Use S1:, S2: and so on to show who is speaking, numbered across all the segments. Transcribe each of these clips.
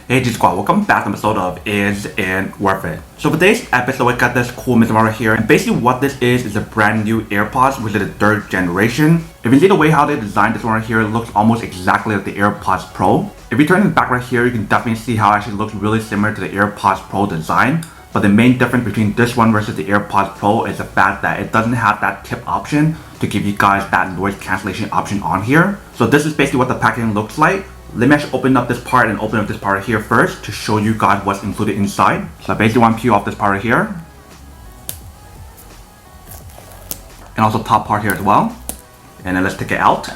S1: Hey G Squad, welcome back to an episode of Is It Worth It? So for today's episode, I got this cool mixer right here, and basically what this is a brand new Airpods, which is the third generation. If you see the way how they designed this one right here, it looks almost exactly like the Airpods Pro. If you turn the back right here, you can definitely see how it actually looks really similar to the Airpods Pro design. But the main difference between this one versus the Airpods Pro is the fact that it doesn't have that tip option to give you guys that noise cancellation option on here. So this is basically what the packaging looks like. Let me actually open up this part and open up this part right here first to show you guys what's included inside. So I basically want to peel off this part right here. And also top part here as well. And then let's take it out.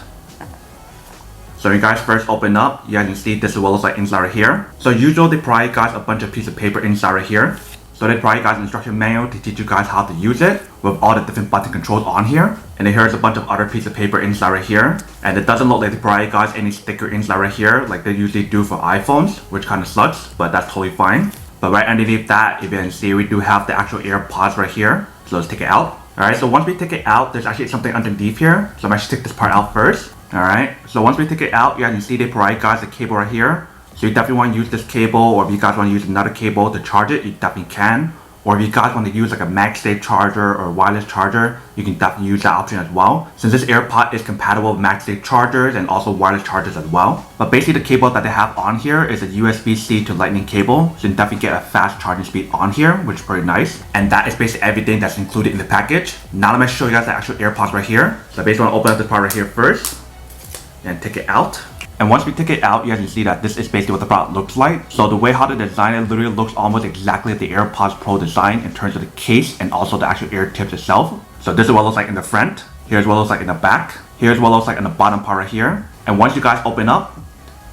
S1: So you guys first open up, you guys can see this is what it looks like inside right here. So usually they provide you guys a bunch of pieces of paper inside right here. So they provide you guys an instruction manual to teach you guys how to use it with all the different button controls on here. And then here's a bunch of other pieces of paper inside right here. And it doesn't look like they provide you guys any sticker inside right here like they usually do for iPhones, which kind of sucks, but that's totally fine. But right underneath that, if you can see, we do have the actual AirPods right here. So let's take it out. Alright, so once we take it out, there's actually something underneath here. So I'm actually take this part out first. Alright, so once we take it out, you guys can see they provide you guys the cable right here. So you definitely want to use this cable, or if you guys want to use another cable to charge it, you definitely can. Or if you guys want to use like a MagSafe charger or wireless charger, you can definitely use that option as well. Since this AirPod is compatible with MagSafe chargers and also wireless chargers as well. But basically the cable that they have on here is a USB-C to Lightning cable. So you can definitely get a fast charging speed on here, which is pretty nice. And that is basically everything that's included in the package. Now let me show you guys the actual AirPods right here. So I basically want to open up this part right here first and take it out. And once we take it out, you guys can see that this is basically what the product looks like. So the way how they design it literally looks almost exactly like the AirPods Pro design in terms of the case and also the actual ear tips itself. So this is what it looks like in the front. Here's what it looks like in the back. Here's what it looks like in the bottom part right here. And once you guys open up,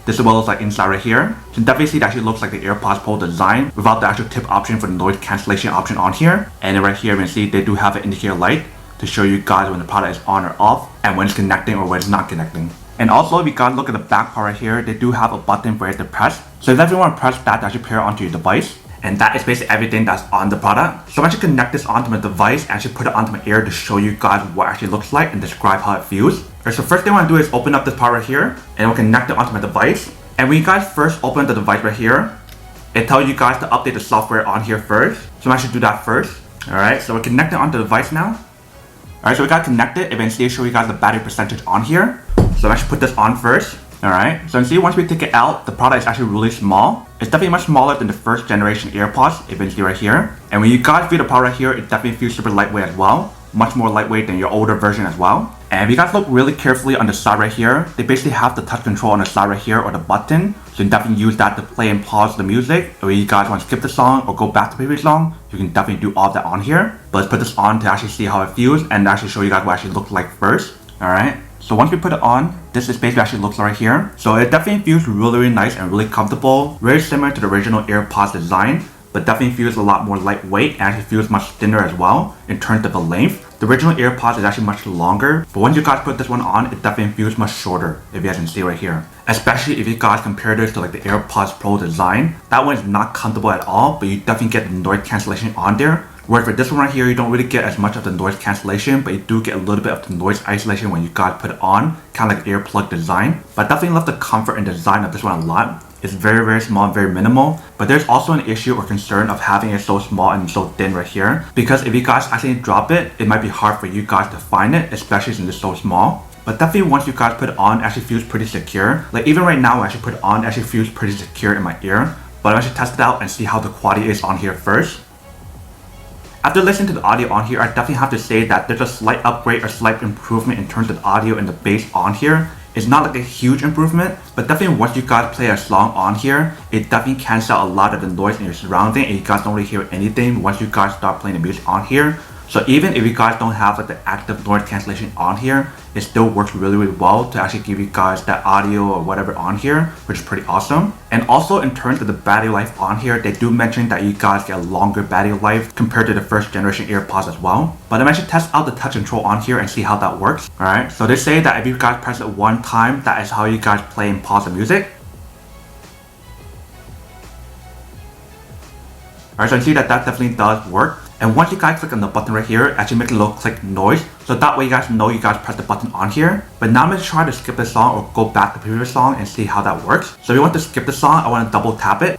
S1: this is what it looks like inside right here. You can definitely see it actually looks like the AirPods Pro design without the actual tip option for the noise cancellation option on here. And then right here, you can see they do have an indicator light to show you guys when the product is on or off and when it's connecting or when it's not connecting. And also, if you guys look at the back part right here, they do have a button for it to press. So if you want to press that to actually pair onto your device. And that is basically everything that's on the product. So I'm actually connect this onto my device and actually put it onto my ear to show you guys what it actually looks like and describe how it feels. Alright, so first thing I want to do is open up this part right here and we'll connect it onto my device. And when you guys first open the device right here, it tells you guys to update the software on here first. So I'm actually do that first. Alright, so we're connected onto the device now. Alright, so we got connected. Eventually show you guys the battery percentage on here. So I'm actually put this on first. Alright, so you see once we take it out, the product is actually really small. It's definitely much smaller than the first generation AirPods, if you can see right here. And when you guys feel the product right here, it definitely feels super lightweight as well. Much more lightweight than your older version as well. And if you guys look really carefully on the side right here, they basically have the touch control on the side right here or the button. So you can definitely use that to play and pause the music. Or if you guys want to skip the song or go back to the previous song, you can definitely do all of that on here. But let's put this on to actually see how it feels and actually show you guys what it actually looks like first. Alright. So once we put it on, this is basically actually looks right here. So it definitely feels really nice and really comfortable. Very similar to the original AirPods design, but definitely feels a lot more lightweight and actually feels much thinner as well in terms of the length. The original AirPods is actually much longer, but once you guys put this one on, it definitely feels much shorter, if you guys can see right here. Especially if you guys compare this to like the AirPods Pro design. That one is not comfortable at all, but you definitely get the noise cancellation on there. Whereas for this one right here, you don't really get as much of the noise cancellation, but you do get a little bit of the noise isolation when you guys put it on, kind of like earplug design. But I definitely love the comfort and design of this one a lot. It's very small and very minimal, but there's also an issue or concern of having it so small and so thin right here. Because if you guys actually drop it, it might be hard for you guys to find it, especially since it's so small. But definitely once you guys put it on, it actually feels pretty secure. Like even right now, when I actually put it on, it actually feels pretty secure in my ear. But I'm actually test it out and see how the quality is on here first. After listening to the audio on here, I definitely have to say that there's a slight upgrade or slight improvement in terms of the audio and the bass on here. It's not like a huge improvement, but definitely once you guys play a song on here, it definitely cancels out a lot of the noise in your surrounding and you guys don't really hear anything once you guys start playing the music on here. So even if you guys don't have like the active noise cancellation on here, it still works really well to actually give you guys that audio or whatever on here, which is pretty awesome. And also in terms of the battery life on here, they do mention that you guys get a longer battery life compared to the first generation AirPods as well. But I'm actually test out the touch control on here and see how that works. Alright, so they say that if you guys press it one time, that is how you guys play and pause the music. Alright, so you see that definitely does work. And once you guys click on the button right here, actually make a little click noise. So that way you guys know you guys press the button on here. But now I'm going to try to skip the song or go back to the previous song and see how that works. So if you want to skip the song, I want to double tap it.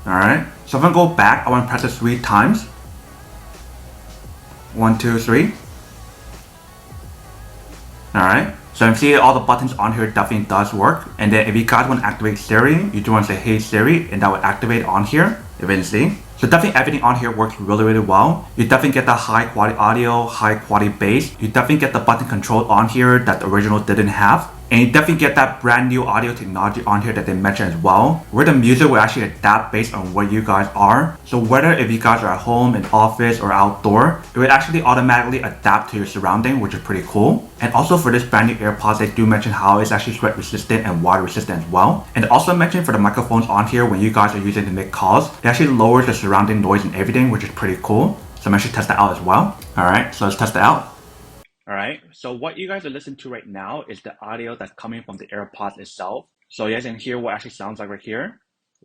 S1: Alright, so if I go back, I want to press it 3 times. 1, 2, 3. Alright, so you see all the buttons on here definitely does work. And then if you guys want to activate Siri, you do want to say hey Siri, and that will activate on here, if you can see. So definitely everything on here works really well. You definitely get the high quality audio, high quality bass. You definitely get the button control on here that the original didn't have. And you definitely get that brand new audio technology on here that they mentioned as well, where the music will actually adapt based on where you guys are. So whether if you guys are at home, in office, or outdoor, it would actually automatically adapt to your surrounding, which is pretty cool. And also for this brand new AirPods, they do mention how it's actually sweat resistant and water resistant as well. And they also mentioned for the microphones on here, when you guys are using to make calls, it actually lowers the surrounding noise and everything, which is pretty cool. So I'm actually test that out as well. Alright, so let's test it out. Alright, so what you guys are listening to right now is the audio that's coming from the AirPods itself. So you guys can hear what it actually sounds like right here.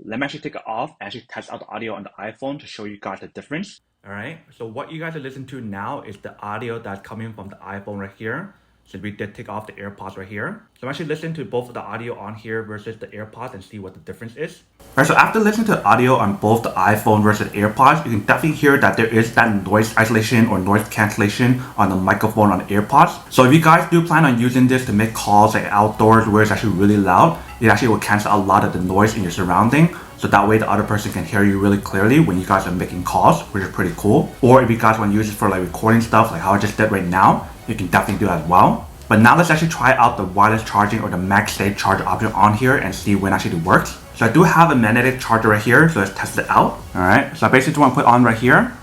S1: Let me actually take it off and actually test out the audio on the iPhone to show you guys the difference. Alright, so what you guys are listening to now is the audio that's coming from the iPhone right here. So we did take off the AirPods right here. So I'm actually listening to both of the audio on here versus the AirPods and see what the difference is. Alright, so after listening to the audio on both the iPhone versus AirPods, you can definitely hear that there is that noise isolation or noise cancellation on the microphone on the AirPods. So if you guys do plan on using this to make calls like outdoors where it's actually really loud, it actually will cancel a lot of the noise in your surrounding. So that way the other person can hear you really clearly when you guys are making calls, which is pretty cool. Or if you guys want to use it for like recording stuff like how I just did right now, you can definitely do that as well. But now let's actually try out the wireless charging or the MagSafe charger option on here and see when it actually works. So I do have a magnetic charger right here, so let's test it out. Alright, so I basically want to put on right here.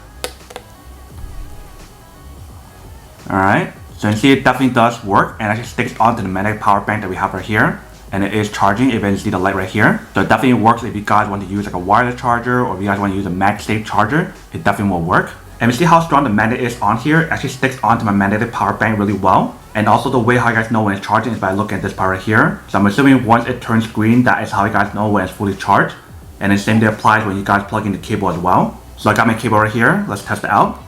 S1: Alright, so you can see it definitely does work and actually sticks onto the magnetic power bank that we have right here. And it is charging, if you can see the light right here. So it definitely works if you guys want to use like a wireless charger or if you guys want to use a MagSafe charger, it definitely will work. And you see how strong the magnet is on here, it actually sticks onto my magnetic power bank really well. And also the way how you guys know when it's charging is by looking at this part right here. So I'm assuming once it turns green, that is how you guys know when it's fully charged. And the same thing applies when you guys plug in the cable as well. So I got my cable right here, let's test it out.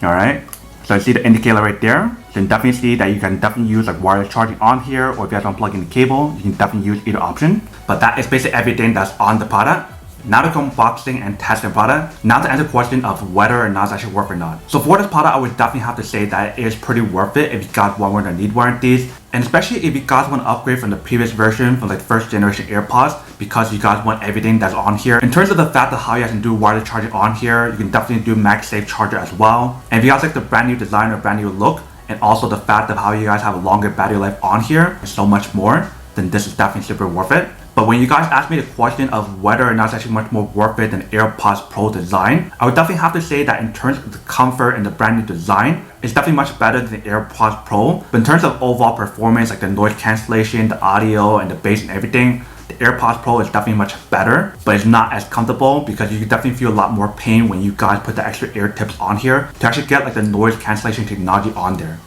S1: Alright, so you see the indicator right there. So you can definitely see that you can definitely use like wireless charging on here, or if you guys want to plug in the cable, you can definitely use either option. But that is basically everything that's on the product. Now to come unboxing and testing the product. Now to answer the question of whether or not it's actually worth it or not. So for this product, I would definitely have to say that it is pretty worth it if you guys want one or need one of these. And especially if you guys want to upgrade from the previous version, from like first generation AirPods, because you guys want everything that's on here. In terms of the fact of how you guys can do wireless charging on here, you can definitely do MagSafe charger as well. And if you guys like the brand new design or brand new look, and also the fact of how you guys have a longer battery life on here, and so much more, then this is definitely super worth it. But when you guys ask me the question of whether or not it's actually much more worth it than AirPods Pro design, I would definitely have to say that in terms of the comfort and the brand new design, it's definitely much better than the AirPods Pro. But in terms of overall performance, like the noise cancellation, the audio, and the bass and everything, the AirPods Pro is definitely much better, but it's not as comfortable because you can definitely feel a lot more pain when you guys put the extra ear tips on here to actually get like the noise cancellation technology on there.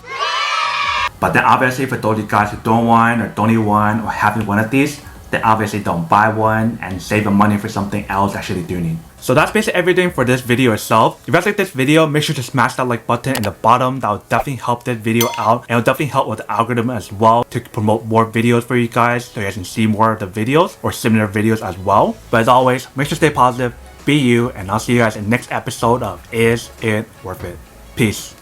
S1: But then obviously for those of you guys who don't want or don't need one or haven't one of these, then obviously don't buy one and save the money for something else that you actually do need. So that's basically everything for this video itself. If you guys like this video, make sure to smash that like button in the bottom. That will definitely help this video out, and it will definitely help with the algorithm as well to promote more videos for you guys so you guys can see more of the videos or similar videos as well. But as always, make sure to stay positive, be you, and I'll see you guys in the next episode of Is It Worth It? Peace.